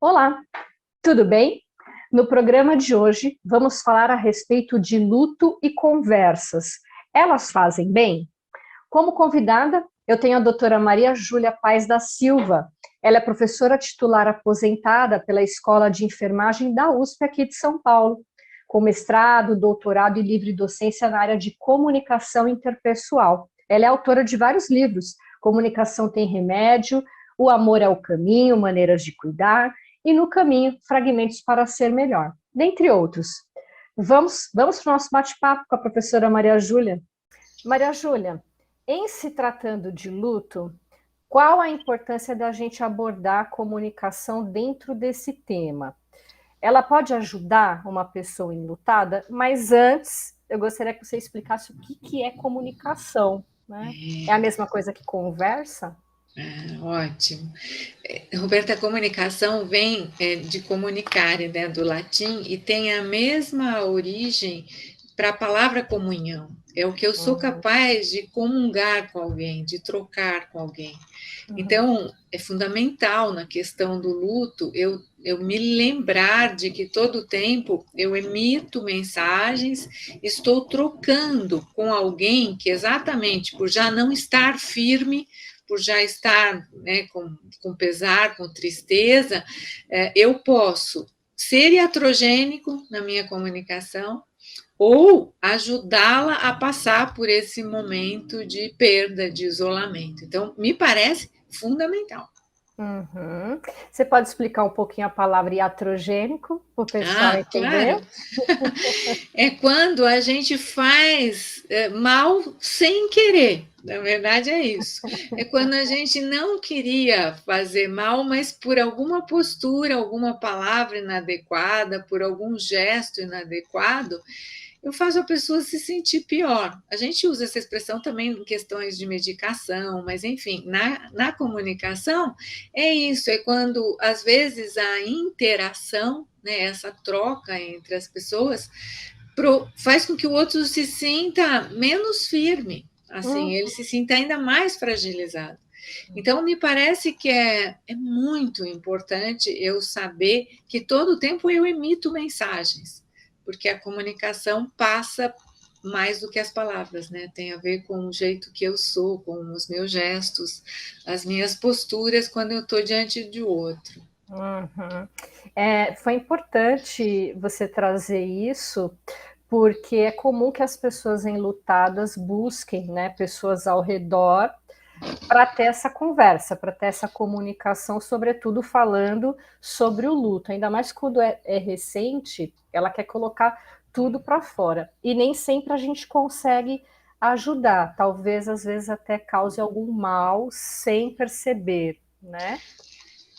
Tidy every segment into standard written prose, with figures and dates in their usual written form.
Olá, tudo bem? No programa de hoje, vamos falar a respeito de luto e conversas. Elas fazem bem? Como convidada, eu tenho a doutora Maria Júlia Paes da Silva. Ela é professora titular aposentada pela Escola de Enfermagem da USP aqui de São Paulo, com mestrado, doutorado e livre docência na área de comunicação interpessoal. Ela é autora de vários livros: Comunicação tem remédio, O amor é o caminho, Maneiras de cuidar, e No caminho, Fragmentos para ser melhor, dentre outros. Vamos para o nosso bate-papo com a professora Maria Júlia. Maria Júlia, em se tratando de luto, qual a importância da gente abordar a comunicação dentro desse tema? Ela pode ajudar uma pessoa enlutada, mas antes eu gostaria que você explicasse o que é comunicação, né? É a mesma coisa que conversa? Ótimo. Roberta, a comunicação vem de comunicare, né, do latim, e tem a mesma origem para a palavra comunhão. É o que eu sou Uhum, capaz de comungar com alguém, de trocar com alguém. uhum, Então, é fundamental na questão do luto eu me lembrar de que todo o tempo eu emito mensagens, estou trocando com alguém que, exatamente por já não estar firme, por já estar, né, com pesar, com tristeza, eu posso ser iatrogênico na minha comunicação ou ajudá-la a passar por esse momento de perda, de isolamento. Então, me parece fundamental. uhum. Você pode explicar um pouquinho a palavra iatrogênico para o pessoal Ah, entender? claro. É quando a gente faz mal sem querer. Na verdade, é isso. É quando a gente não queria fazer mal, mas por alguma postura, alguma palavra inadequada, por algum gesto inadequado, eu faço a pessoa se sentir pior. A gente usa essa expressão também em questões de medicação, mas enfim, na comunicação é isso, é quando às vezes a interação, né, essa troca entre as pessoas, faz com que o outro se sinta menos firme, assim, Hum, ele se sinta ainda mais fragilizado. Então, me parece que é muito importante eu saber que todo o tempo eu emito mensagens, porque a comunicação passa mais do que as palavras, né? Tem a ver com o jeito que eu sou, com os meus gestos, as minhas posturas quando eu estou diante de outro. uhum. Foi importante você trazer isso, porque é comum que as pessoas enlutadas busquem, né, pessoas ao redor para ter essa conversa, para ter essa comunicação, sobretudo falando sobre o luto. Ainda mais quando é recente, ela quer colocar tudo para fora. E nem sempre a gente consegue ajudar. Talvez, às vezes, até cause algum mal sem perceber, né?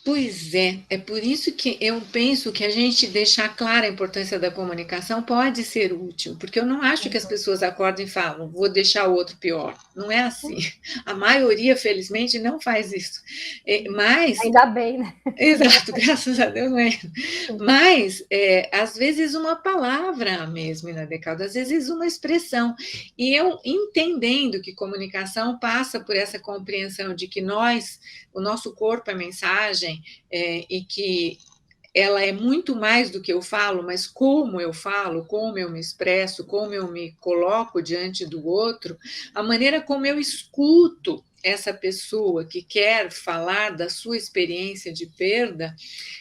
Pois é por isso que eu penso que a gente deixar clara a importância da comunicação pode ser útil, porque eu não acho que as pessoas acordem e falam, vou deixar o outro pior. Não é assim. A maioria, felizmente, não faz isso. Mas Ainda bem, né? exato, graças a Deus não é. Mas, às vezes, uma palavra mesmo inadequada, às vezes, uma expressão. E eu entendendo que comunicação passa por essa compreensão de que nós, o nosso corpo é mensagem, e que ela é muito mais do que eu falo, mas como eu falo, como eu me expresso, como eu me coloco diante do outro, a maneira como eu escuto essa pessoa que quer falar da sua experiência de perda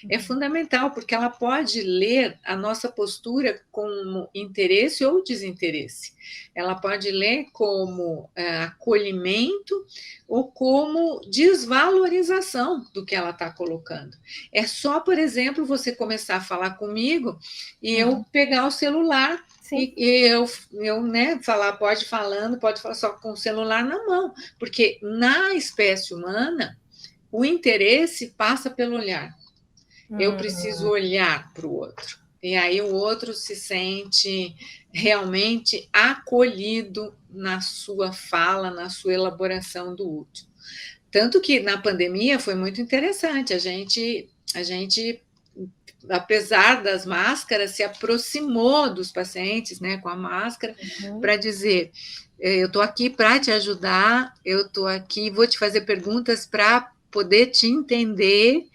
é fundamental, porque ela pode ler a nossa postura como interesse ou desinteresse. Ela pode ler como acolhimento ou como desvalorização do que ela está colocando. É só, por exemplo, você começar a falar comigo e eu Uhum. pegar o celular Sim. e eu né, falar, pode falar só com o celular na mão, porque na espécie humana o interesse passa pelo olhar. Eu preciso Uhum. olhar para o outro. E aí o outro se sente realmente acolhido na sua fala, na sua elaboração do último. Tanto que na pandemia foi muito interessante, a gente apesar das máscaras, se aproximou dos pacientes, né, com a máscara, Uhum. para dizer: eu estou aqui para te ajudar, eu estou aqui, vou te fazer perguntas para poder te entender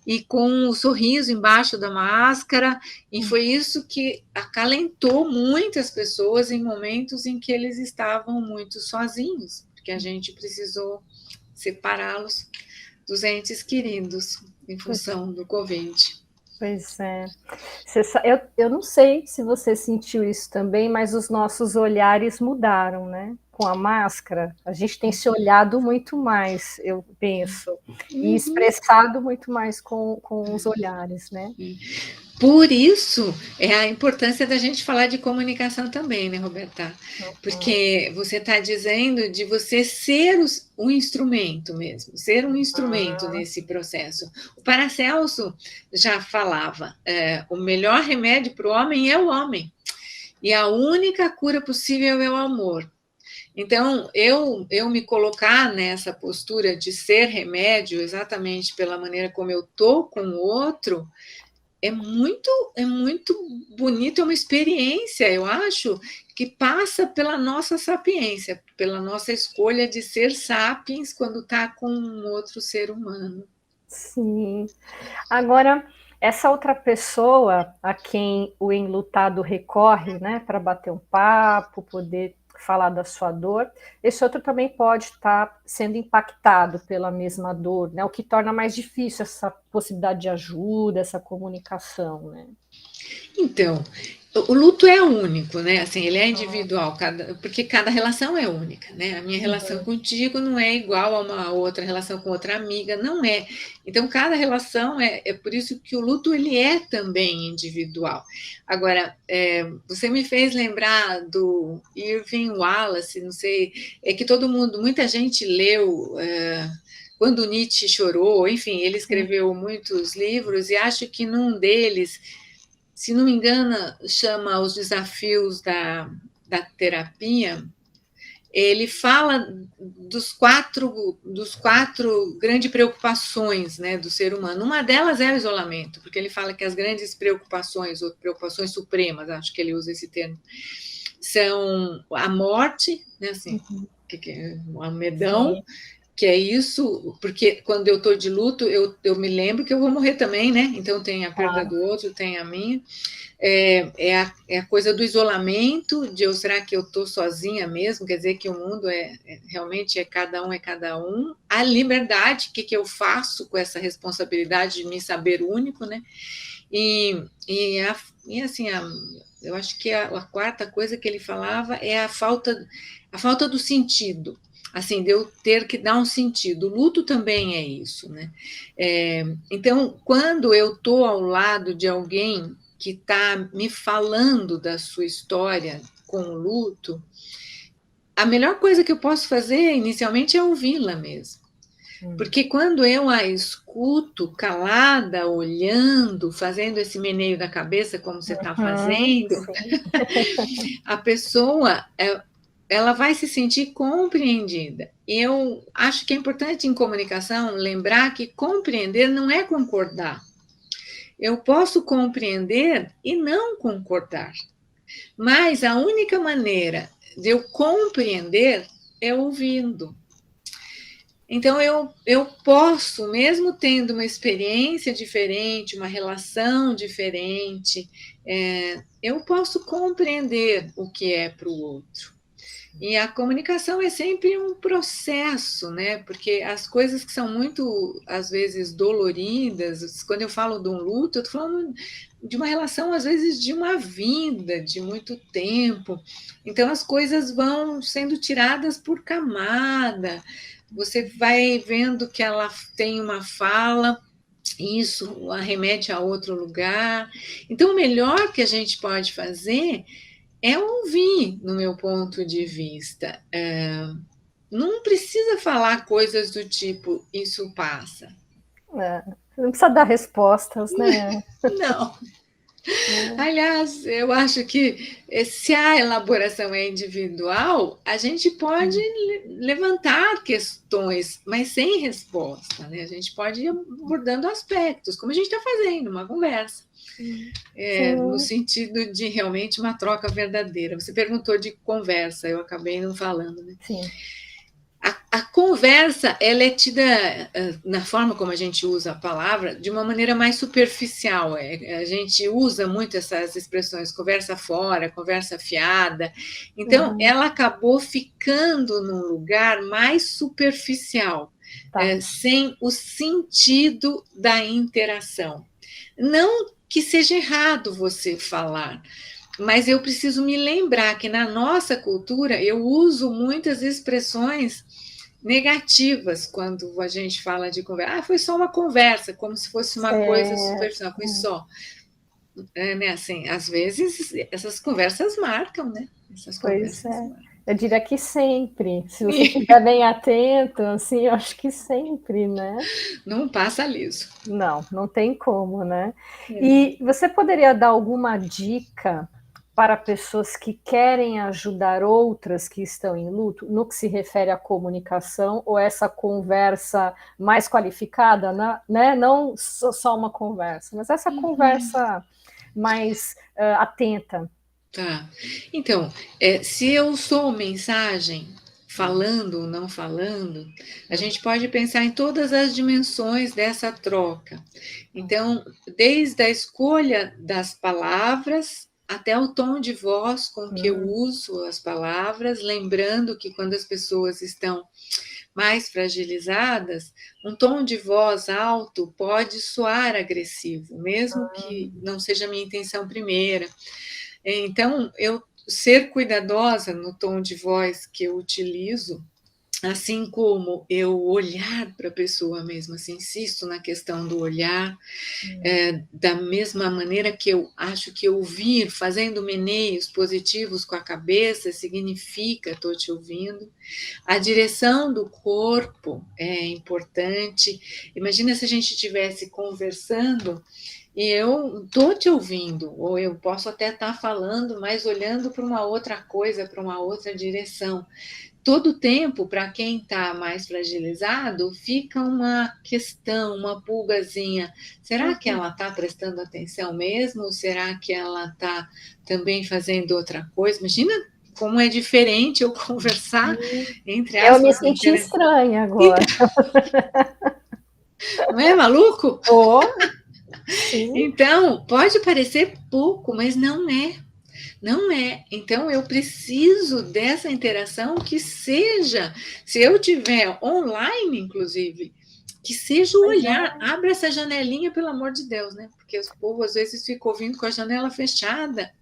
e com um sorriso embaixo da máscara, e foi isso que acalentou muitas pessoas em momentos em que eles estavam muito sozinhos, porque a gente precisou separá-los dos entes queridos em função do Covid. Pois é. Eu não sei se você sentiu isso também, mas os nossos olhares mudaram, né? Com a máscara, a gente tem se olhado muito mais, eu penso, e expressado muito mais com os olhares, né? Por isso, é a importância da gente falar de comunicação também, né, Roberta? Porque você está dizendo de você ser um instrumento mesmo, ser um instrumento nesse processo. O Paracelso já falava, o melhor remédio para o homem é o homem, e a única cura possível é o amor. Então, eu me colocar nessa postura de ser remédio, exatamente pela maneira como eu estou com o outro, é muito bonito, é uma experiência, eu acho, que passa pela nossa sapiência, pela nossa escolha de ser sapiens quando está com um outro ser humano. Sim. Agora, essa outra pessoa a quem o enlutado recorre, né, para bater um papo, poder falar da sua dor, esse outro também pode estar sendo impactado pela mesma dor, né, o que torna mais difícil essa possibilidade de ajuda, essa comunicação, né? Então, o luto é único, né? Assim, ele é individual, porque cada relação é única, né? A minha relação contigo não é igual a uma outra relação com outra amiga, não é. Então, cada relação é por isso que o luto ele é também individual. Agora, você me fez lembrar do Irving Wallace, não sei, é que muita gente leu. Quando Nietzsche chorou, enfim, ele escreveu muitos livros e acho que num deles, se não me engano, chama Os Desafios da Terapia, ele fala dos quatro grandes preocupações, né, do ser humano. Uma delas é o isolamento, porque ele fala que as grandes preocupações, ou preocupações supremas, acho que ele usa esse termo, são a morte, né, assim, que é o medão, sim, que é isso, porque quando eu estou de luto, eu me lembro que eu vou morrer também, né? Então tem a perda do outro, tem a minha. É a coisa do isolamento, de será que eu estou sozinha mesmo? Quer dizer que o mundo realmente é cada um. A liberdade, o que eu faço com essa responsabilidade de me saber único, né? E assim, eu acho que a quarta coisa que ele falava é a falta do sentido. Assim, de eu ter que dar um sentido. O luto também é isso, né? Então, quando eu estou ao lado de alguém que está me falando da sua história com o luto, a melhor coisa que eu posso fazer inicialmente é ouvi-la mesmo. Porque quando eu a escuto calada, olhando, fazendo esse meneio da cabeça, como você está fazendo, a pessoa ela vai se sentir compreendida. E eu acho que é importante em comunicação lembrar que compreender não é concordar. Eu posso compreender e não concordar. Mas a única maneira de eu compreender é ouvindo. Então, eu posso, mesmo tendo uma experiência diferente, uma relação diferente, eu posso compreender o que é para o outro. E a comunicação é sempre um processo, né? Porque as coisas que são muito, às vezes, doloridas, quando eu falo de um luto, eu estou falando de uma relação, às vezes, de uma vida, de muito tempo. Então, as coisas vão sendo tiradas por camada. Você vai vendo que ela tem uma fala, isso arremete a outro lugar. Então, o melhor que a gente pode fazer é ouvir, no meu ponto de vista. Não precisa falar coisas do tipo, isso passa. Não precisa dar respostas, né? Não. Aliás, eu acho que se a elaboração é individual, a gente pode levantar questões, mas sem resposta, né? A gente pode ir abordando aspectos, como a gente está fazendo, uma conversa. No sentido de realmente uma troca verdadeira. Você perguntou de conversa, eu acabei não falando, né? Sim. conversa, ela é tida, na forma como a gente usa a palavra, de uma maneira mais superficial. A gente usa muito essas expressões, conversa fora, conversa fiada. Então, ela acabou ficando num lugar mais superficial, Tá. sem o sentido da interação. Não que seja errado você falar, mas eu preciso me lembrar que na nossa cultura eu uso muitas expressões negativas quando a gente fala de conversa. Ah, foi só uma conversa, como se fosse uma coisa superficial, foi só. Né, assim, às vezes essas conversas marcam, né? Essas Pois conversas é. marcam. Eu diria que sempre. Se você estiver bem atento, assim, eu acho que sempre, né? Não passa liso. Não, não tem como, né? E você poderia dar alguma dica para pessoas que querem ajudar outras que estão em luto, no que se refere à comunicação, ou essa conversa mais qualificada, né? Não só uma conversa, mas essa conversa mais atenta. Tá. Então, se eu sou mensagem, falando ou não falando, a gente pode pensar em todas as dimensões dessa troca. Então, desde a escolha das palavras até o tom de voz com que eu uso as palavras, lembrando que quando as pessoas estão mais fragilizadas, um tom de voz alto pode soar agressivo, mesmo que não seja a minha intenção primeira. Então, eu ser cuidadosa no tom de voz que eu utilizo, assim como eu olhar para a pessoa mesmo, assim, insisto na questão do olhar, da mesma maneira que eu acho que ouvir, fazendo meneios positivos com a cabeça, significa estou te ouvindo. A direção do corpo é importante. Imagina se a gente estivesse conversando e eu estou te ouvindo, ou eu posso até estar falando, mas olhando para uma outra coisa, para uma outra direção. Todo tempo, para quem está mais fragilizado, fica uma questão, uma pulgazinha. Será que ela está prestando atenção mesmo? Ou será que ela está também fazendo outra coisa? Imagina como é diferente eu conversar, entre Eu me aspas, senti estranha agora. não é maluco? Oh, sim. Então, pode parecer pouco, mas não é. Não é. Então, eu preciso dessa interação que seja, se eu tiver online, inclusive, que seja o Pois olhar. é. Abra essa janelinha, pelo amor de Deus, né? Porque o povo às vezes fica ouvindo com a janela fechada.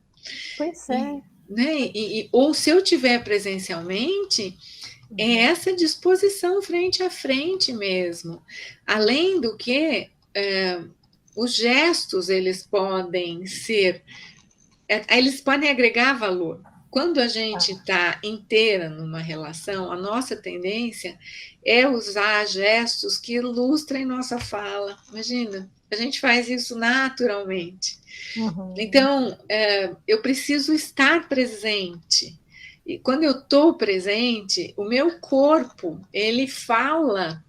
Pois E, é. né? Ou se eu tiver presencialmente, é essa disposição frente a frente mesmo. Além do que, os gestos, eles podem ser eles podem agregar valor. Quando a gente está inteira numa relação, a nossa tendência é usar gestos que ilustrem nossa fala. Imagina, a gente faz isso naturalmente. Então, eu preciso estar presente. E quando eu estou presente, o meu corpo, ele fala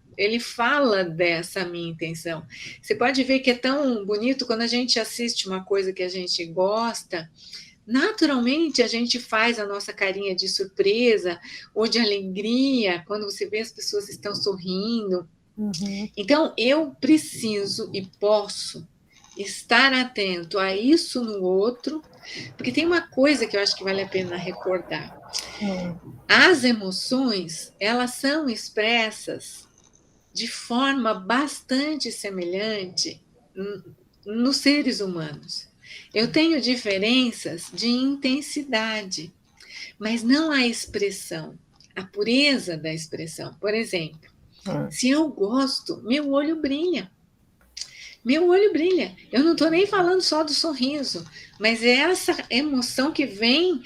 dessa minha intenção. Você pode ver que é tão bonito quando a gente assiste uma coisa que a gente gosta, naturalmente a gente faz a nossa carinha de surpresa ou de alegria quando você vê as pessoas estão sorrindo. Então, eu preciso e posso estar atento a isso no outro, porque tem uma coisa que eu acho que vale a pena recordar. As emoções, elas são expressas de forma bastante semelhante nos seres humanos. Eu tenho diferenças de intensidade, mas não a expressão, a pureza da expressão. Por exemplo, se eu gosto, meu olho brilha. Meu olho brilha. Eu não estou nem falando só do sorriso, mas é essa emoção que vem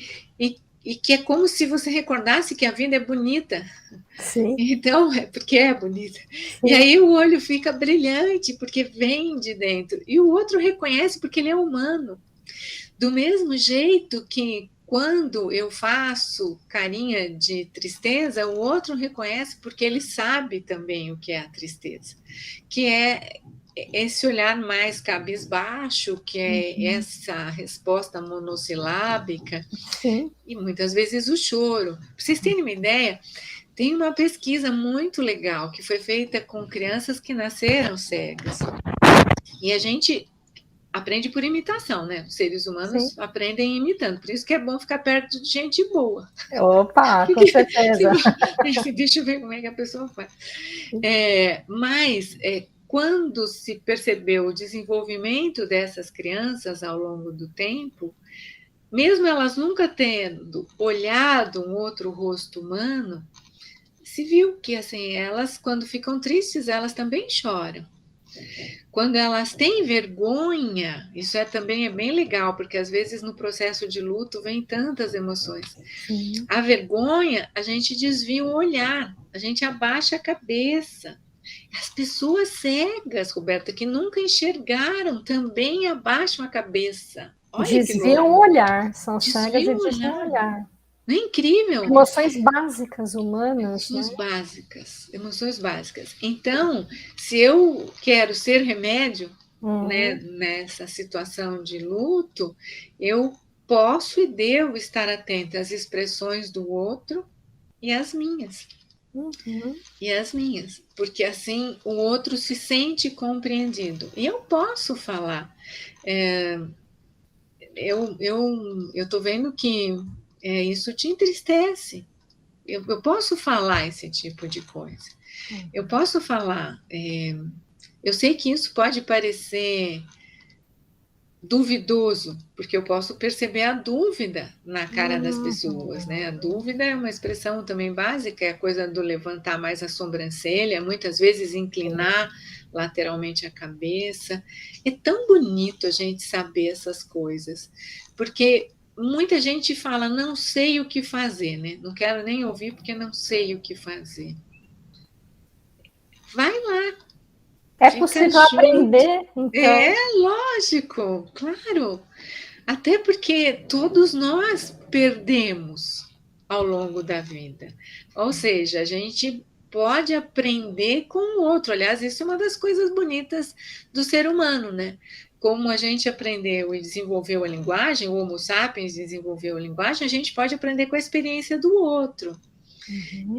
e que é como se você recordasse que a vida é bonita. Sim. Então, é porque é bonita. Sim. E aí o olho fica brilhante, porque vem de dentro. E o outro reconhece porque ele é humano. Do mesmo jeito que quando eu faço carinha de tristeza, o outro reconhece porque ele sabe também o que é a tristeza, que é esse olhar mais cabisbaixo, que é essa resposta monossilábica, Sim. e muitas vezes o choro. Para vocês terem uma ideia, Tem uma pesquisa muito legal que foi feita com crianças que nasceram cegas. E a gente aprende por imitação, né? Os seres humanos Sim. aprendem imitando. Por isso que é bom ficar perto de gente boa. Opa, com Porque certeza. deixa eu ver como é que a pessoa faz. Mas quando se percebeu o desenvolvimento dessas crianças ao longo do tempo, mesmo elas nunca tendo olhado um outro rosto humano, se viu que assim, elas, quando ficam tristes, elas também choram. Quando elas têm vergonha, isso também é bem legal, porque às vezes no processo de luto vem tantas emoções. Sim. A vergonha, a gente desvia o olhar, a gente abaixa a cabeça. As pessoas cegas, Roberta, que nunca enxergaram, também abaixam a cabeça. Olha que Desviam o louco. olhar, são cegas Desvia e o desviam o olhar. olhar. Não é incrível? Emoções básicas humanas, né? Emoções básicas. Então, se eu quero ser remédio, né, nessa situação de luto, eu posso e devo estar atenta às expressões do outro e às minhas. E às minhas, porque assim o outro se sente compreendido. E eu posso falar. Eu tô vendo que isso te entristece. Eu posso falar esse tipo de coisa. Eu posso falar. Eu sei que isso pode parecer duvidoso, porque eu posso perceber a dúvida na cara das pessoas, né? A dúvida é uma expressão também básica, é a coisa do levantar mais a sobrancelha, muitas vezes inclinar lateralmente a cabeça. É tão bonito a gente saber essas coisas, porque muita gente fala, não sei o que fazer, né? Não quero nem ouvir porque não sei o que fazer. Vai lá, É fica possível junto. aprender, É então. lógico, claro. Até porque todos nós perdemos ao longo da vida. Ou seja, a gente pode aprender com o outro. Aliás, isso é uma das coisas bonitas do ser humano, né? Como a gente aprendeu e desenvolveu a linguagem, o Homo sapiens desenvolveu a linguagem, a gente pode aprender com a experiência do outro.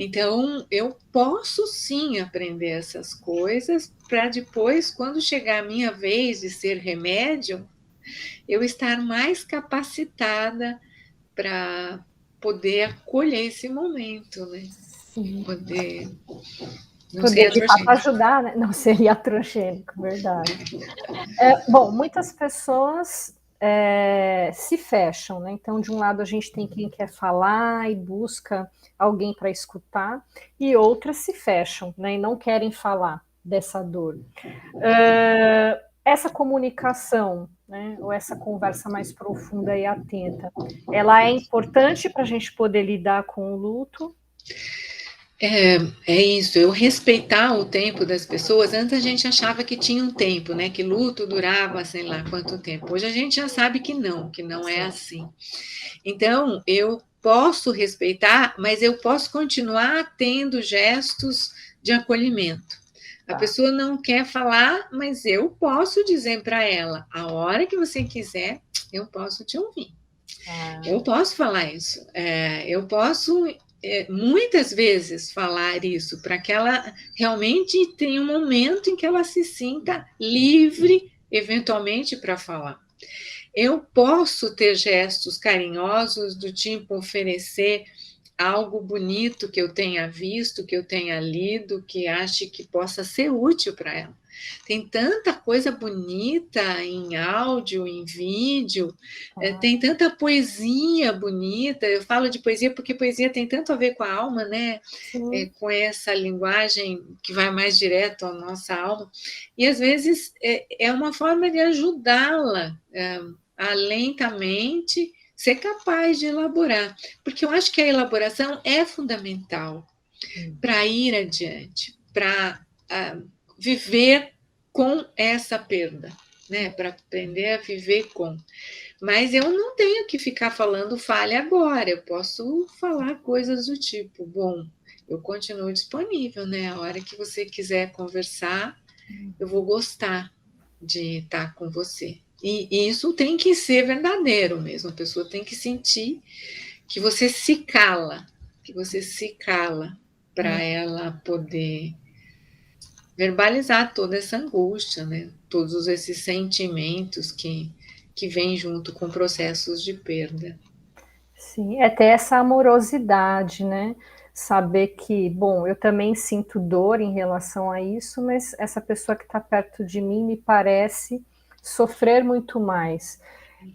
Então, eu posso sim aprender essas coisas para depois, quando chegar a minha vez de ser remédio, eu estar mais capacitada para poder acolher esse momento, né? Sim. Poder não ser Poder de fato atrochente. ajudar, né? Não seria atrogênico, verdade. Bom, muitas pessoas se fecham, né? Então, de um lado, a gente tem quem quer falar e busca alguém para escutar, e outras se fecham, né? E não querem falar dessa dor. Essa comunicação, né? Ou essa conversa mais profunda e atenta, ela é importante para a gente poder lidar com o luto. É isso, eu respeitar o tempo das pessoas. Antes a gente achava que tinha um tempo, né? Que luto durava, sei lá quanto tempo. Hoje a gente já sabe que não é assim. Então, eu posso respeitar, mas eu posso continuar tendo gestos de acolhimento. A pessoa não quer falar, mas eu posso dizer para ela: a hora que você quiser, eu posso te ouvir. Eu posso falar isso. Eu posso muitas vezes falar isso para que ela realmente tenha um momento em que ela se sinta livre, eventualmente, para falar. Eu posso ter gestos carinhosos do tipo oferecer algo bonito que eu tenha visto, que eu tenha lido, que ache que possa ser útil para ela. Tem tanta coisa bonita em áudio, em vídeo, tem tanta poesia bonita. Eu falo de poesia porque poesia tem tanto a ver com a alma, né? Com essa linguagem que vai mais direto à nossa alma. E às vezes é uma forma de ajudá-la a lentamente ser capaz de elaborar, porque eu acho que a elaboração é fundamental para ir adiante, para viver com essa perda, né? Para aprender a viver com. Mas eu não tenho que ficar falando fale agora, eu posso falar coisas do tipo, bom, eu continuo disponível, né? A hora que você quiser conversar, eu vou gostar de estar com você. E isso tem que ser verdadeiro mesmo, a pessoa tem que sentir que você se cala, que você se cala para ela poder verbalizar toda essa angústia, né? Todos esses sentimentos que vêm junto com processos de perda. Sim, é ter essa amorosidade, né? Saber que, bom, eu também sinto dor em relação a isso, mas essa pessoa que está perto de mim me parece sofrer muito mais.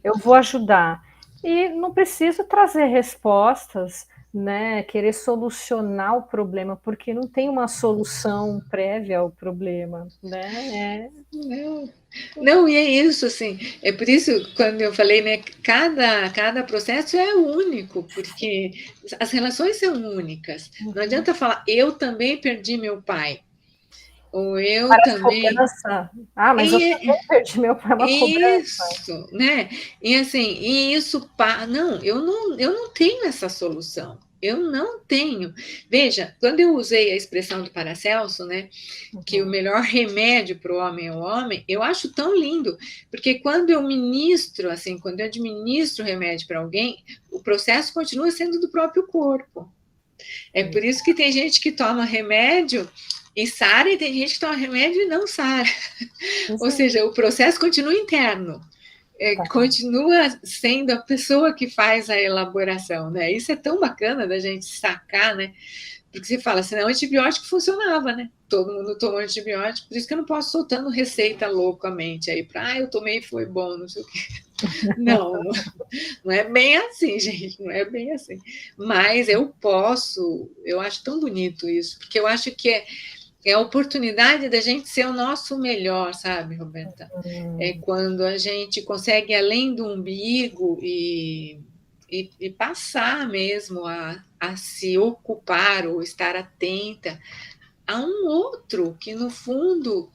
Eu vou ajudar. E não preciso trazer respostas, né? Querer solucionar o problema, porque não tem uma solução prévia ao problema, né? Não, não, e é isso, assim, é por isso, quando eu falei, né, cada processo é único, porque as relações são únicas. Não adianta falar, eu também perdi meu pai, ou eu Parece também. cobrança. Ah, mas eu E também perdi meu pai, é uma cobrança. isso, né? E assim, e isso, não, eu não tenho essa solução. Eu não tenho. Veja, quando eu usei a expressão do Paracelso, né, que o melhor remédio para o homem é o homem, eu acho tão lindo, porque quando eu ministro, assim, quando eu administro remédio para alguém, o processo continua sendo do próprio corpo. É por isso que tem gente que toma remédio e sara, e tem gente que toma remédio e não sara. Ou seja, o processo continua interno. Continua sendo a pessoa que faz a elaboração, né? Isso é tão bacana da gente sacar, né? Porque você fala assim, não, o antibiótico funcionava, né? Todo mundo tomou antibiótico, por isso que eu não posso soltando receita loucamente aí para, eu tomei e foi bom, não sei o quê. Não, não é bem assim, gente, não é bem assim. Mas eu posso, eu acho tão bonito isso, porque eu acho que é a oportunidade da gente ser o nosso melhor, sabe, Roberta? É quando a gente consegue, além do umbigo, e passar mesmo a se ocupar ou estar atenta a um outro que, no fundo,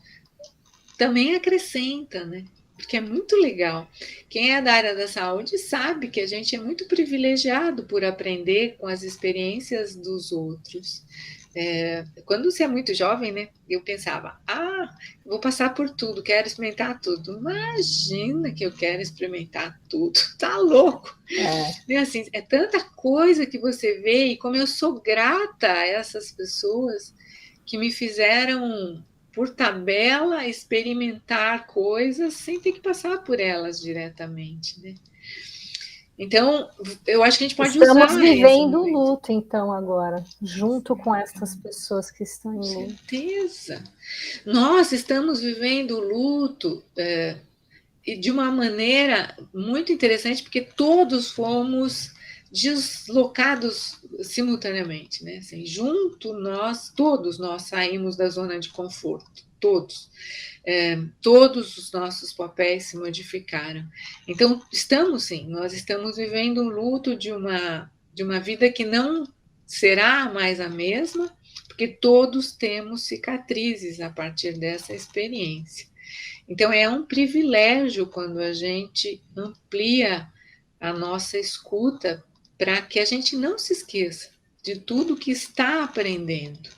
também acrescenta, né? Porque é muito legal. Quem é da área da saúde sabe que a gente é muito privilegiado por aprender com as experiências dos outros. Quando você é muito jovem, né? Eu pensava, vou passar por tudo, quero experimentar tudo. Imagina que eu quero experimentar tudo, tá louco? E assim, é tanta coisa que você vê, e como eu sou grata a essas pessoas que me fizeram, por tabela, experimentar coisas sem ter que passar por elas diretamente, né? Então, eu acho que a gente pode Estamos usar esse vivendo o momento. luto, então, agora, junto com essas pessoas que estão Com em luto. certeza. Nós estamos vivendo o luto e de uma maneira muito interessante, porque todos fomos deslocados simultaneamente, né? Assim, junto todos nós saímos da zona de conforto, todos. Todos os nossos papéis se modificaram. Então, nós estamos vivendo um luto de uma vida que não será mais a mesma, porque todos temos cicatrizes a partir dessa experiência. Então, é um privilégio quando a gente amplia a nossa escuta para que a gente não se esqueça de tudo que está aprendendo.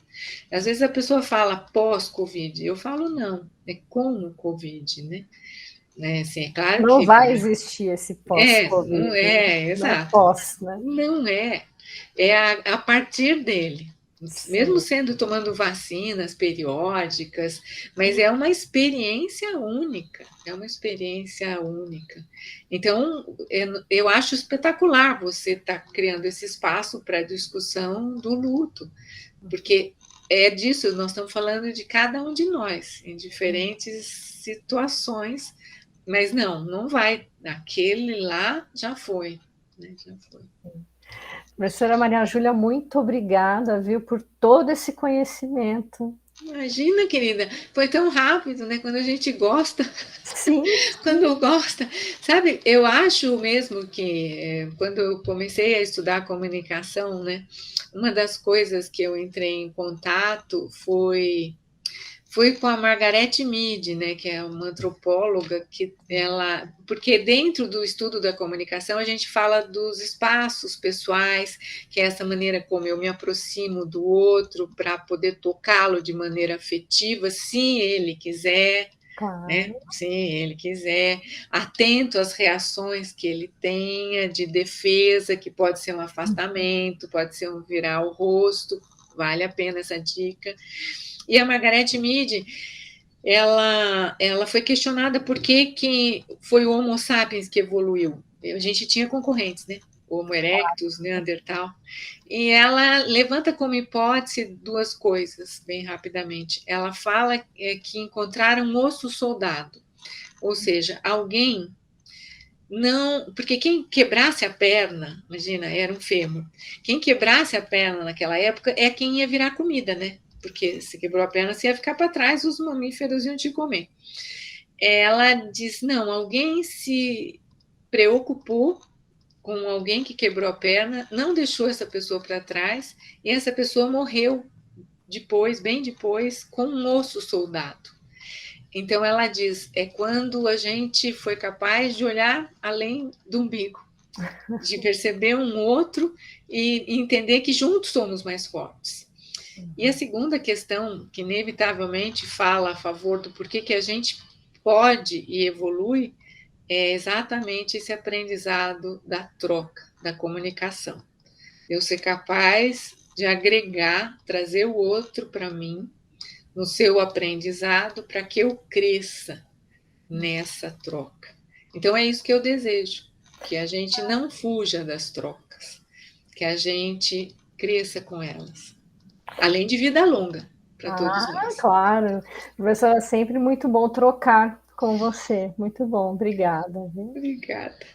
Às vezes a pessoa fala pós-Covid, eu falo não, é com o Covid, né? Assim, é claro Não que vai existir esse não pós-Covid, né? é, Não é exato. pós, né? Não é. É a partir dele. Mesmo Sim. sendo tomando vacinas periódicas, mas é uma experiência única, é uma experiência única. Então, eu acho espetacular você estar criando esse espaço para discussão do luto, porque é disso, nós estamos falando de cada um de nós, em diferentes situações, mas não vai, aquele lá já foi, né? Já foi. Professora Maria Júlia, muito obrigada, viu, por todo esse conhecimento. Imagina, querida, foi tão rápido, né? Quando a gente gosta, Sim, quando gosta, sabe? Eu acho mesmo que quando eu comecei a estudar comunicação, né? Uma das coisas que eu entrei em contato foi com a Margaret Mead, né, que é uma antropóloga que ela, porque dentro do estudo da comunicação a gente fala dos espaços pessoais, que é essa maneira como eu me aproximo do outro para poder tocá-lo de maneira afetiva, se ele quiser, né? claro. Se ele quiser, atento às reações que ele tenha de defesa, que pode ser um afastamento, pode ser um virar o rosto, vale a pena essa dica. E a Margaret Mead, ela foi questionada por que foi o Homo sapiens que evoluiu. A gente tinha concorrentes, né? Homo erectus, Neandertal. E ela levanta como hipótese duas coisas, bem rapidamente. Ela fala que encontraram um osso soldado, ou seja, alguém não. Porque quem quebrasse a perna, imagina, era um fêmur, quem quebrasse a perna naquela época é quem ia virar comida, né? Porque se quebrou a perna, você ia ficar para trás, os mamíferos iam te comer. Ela diz: não, alguém se preocupou com alguém que quebrou a perna, não deixou essa pessoa para trás, e essa pessoa morreu depois, bem depois, com um osso soldado. Então ela diz, é quando a gente foi capaz de olhar além do umbigo, de perceber um outro e entender que juntos somos mais fortes. E a segunda questão, que inevitavelmente fala a favor do porquê que a gente pode e evolui, é exatamente esse aprendizado da troca, da comunicação. Eu ser capaz de agregar, trazer o outro para mim, no seu aprendizado, para que eu cresça nessa troca. Então é isso que eu desejo, que a gente não fuja das trocas, que a gente cresça com elas. Além de vida longa para todos nós. Claro. Professora, é sempre muito bom trocar com você. Muito bom, obrigada. Viu? Obrigada.